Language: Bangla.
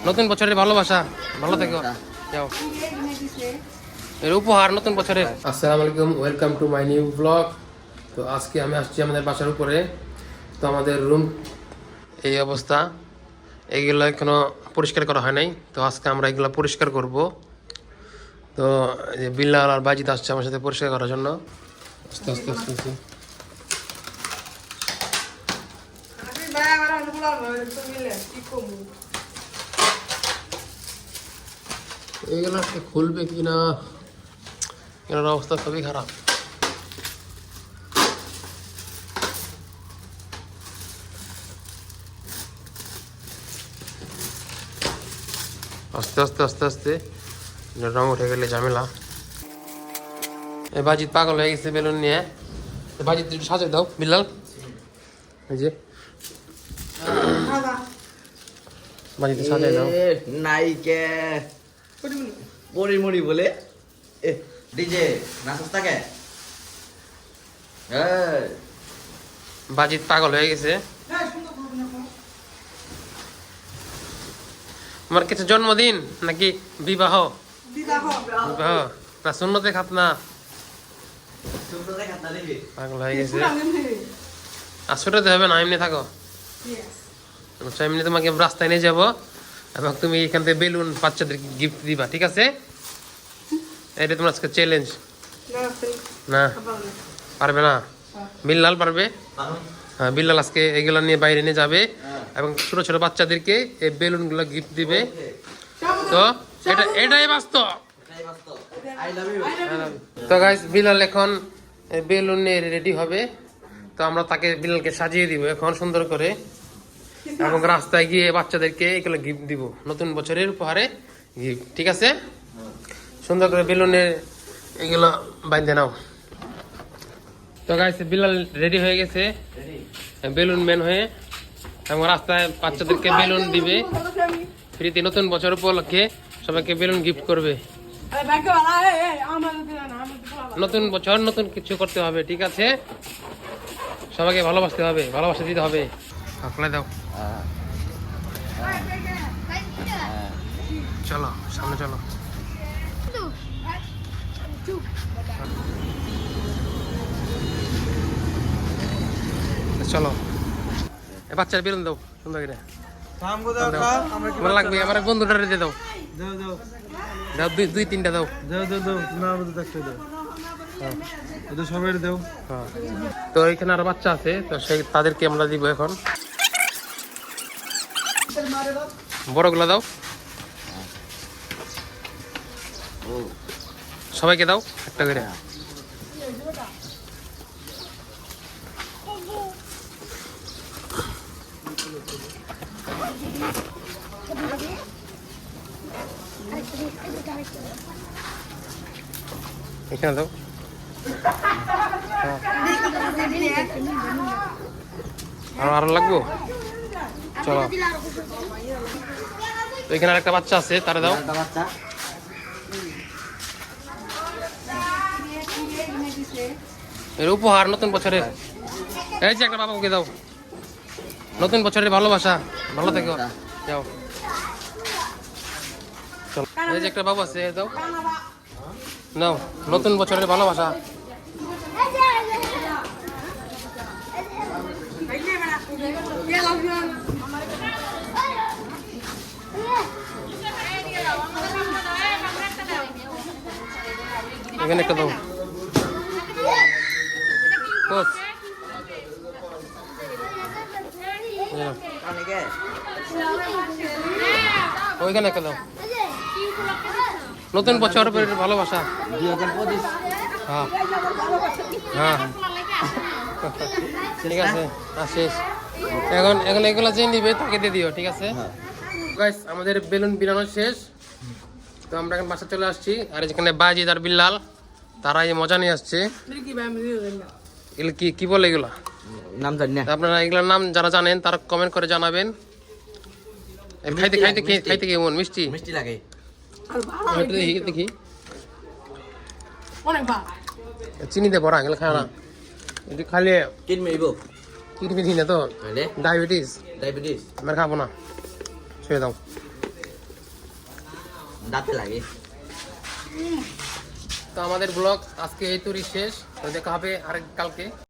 নতুন বছরের ভালোবাসা, ভালো থেকো, যাও। এর উপহার নতুন বছরের। আসসালামু আলাইকুম, welcome to my new blog. তো আজকে আমি আসছি আমাদের বাসার উপরে। তো আমাদের রুম এই অবস্থা, এইগুলো এখনো পরিষ্কার করা হয় নাই। তো আজকে আমরা এগুলো পরিষ্কার করব। তো এই যে বিল্লাল আর বাজিত আসছে আমার সাথে পরিষ্কার করার জন্য। আস্তে আস্তে আস্তে আস্তে এইগুলো খুলবে কিনা, এগুলোর অবস্থা খুবই খারাপ। আস্তে আস্তে আস্তে আস্তে রং উঠে গেলে ঝামেলা। বাজিত পাগল হয়ে গেছে বেলুন নিয়ে। বাজিত একটু সাজাই দাও বিল্লাল। এই যে বাজিত সাজাই দাও। নাইকে পরিমরি বলে ডিজে নাচতাকে বাজিত পাগল হয়ে গেছে। আমার কিছু জন্মদিন নাকি বিবাহ? বিবাহ না শূন্যতে খাতনা? পাগল হয়ে গেছে। আর ছোটতে হবে না, এমনি থাকো। এমনি তোমাকে রাস্তায় নিয়ে যাবো এবং তুমি এখান থেকে বেলুন বাচ্চাদেরকে গিফট দিবা, ঠিক আছে? এটা তোমার আজকে চ্যালেঞ্জ। না পারবে না? বিল্লাল পারবে? হ্যাঁ, বিল্লাল আজকে এগুলো নিয়ে বাইরে নিয়ে যাবে এবং ছোট ছোট বাচ্চাদেরকে এই বেলুনগুলো গিফট দিবে। তো এটাই বাস্তব। তো গাইস, বিল্লাল এখন বেলুন নিয়ে রেডি হবে। তো আমরা তাকে বিল্লালকে সাজিয়ে দিব এখন সুন্দর করে এবং রাস্তায় গিয়ে বাচ্চাদেরকে এগুলো গিফট দিব, নতুন বছরের উপহারে গিফট, ঠিক আছে? সুন্দর করে বেলুনের এগুলো বাঁধে নাও। তো গাইস, বিল্লাল রেডি হয়ে গেছে বেলুন ম্যান হয়ে এবং রাস্তায় বাচ্চাদেরকে বেলুন দিবে ফ্রিতে। নতুন বছর উপলক্ষে সবাইকে বেলুন গিফট করবে। নতুন বছর নতুন কিছু করতে হবে, ঠিক আছে? সবাইকে ভালোবাসতে হবে, ভালোবাসা দিতে হবে। আপনার দাও, চলো সামনে চলো। চলো বাচ্চার বেলুন দাও সুন্দর করে। লাগবে আমার বন্ধুটা দিয়ে দাও, দাও দুই তিনটা দাও। তো এখানে আরো বাচ্চা আছে, তো সেই তাদেরকে আমরা দিব এখন। বড়গুলা দাও, সবাইকে দাও একটা করে। এখানে দাও। আরো লাগবো, চলো। এখানে আরেকটা বাচ্চা আছে, তারা দাও। এর উপহার নতুন বছরের। এই যে একটা বাবাকে দাও, নতুন বছরের ভালোবাসা, ভালো থেকো, যাও। চলো, এই যে একটা বাবু আছে, দাও নাও, নতুন বছরের ভালোবাসা। এখানে একটা দাও। ওইখানে একটা দাও, নতুন বছরের ভালোবাসা। হ্যাঁ হ্যাঁ ঠিক আছে, শেষ। এখন এগুলো যে নিবে তাকে দিয়ে দিও, ঠিক আছে? গাইস, আমাদের বেলুন বিনানো শেষ। তো আমরা এখন বাসা চলে আসছি। আর যেখানে বাজিদ আর বিল্লাল তারা এই মজা নিয়ে আসছে। এগুলো কি বলে? এগুলা নাম জানি না। আপনারা এগুলোর নাম যারা জানেন তারা কমেন্ট করে জানাবেন। খাইতে খাইতে খাইতে কেমন? মিষ্টি মিষ্টি লাগে। দেখি চিনি দে ভরা, এগুলো খায় না। এটি খাইলে কিডনি না তো ডায়াবেটিস। আমরা খাবো না, ছেড়ে দাও। দাঁতে লাগে। তো আমাদের ব্লগ আজকে এই তোরই শেষ, তো দেখা হবে আরেক কালকে।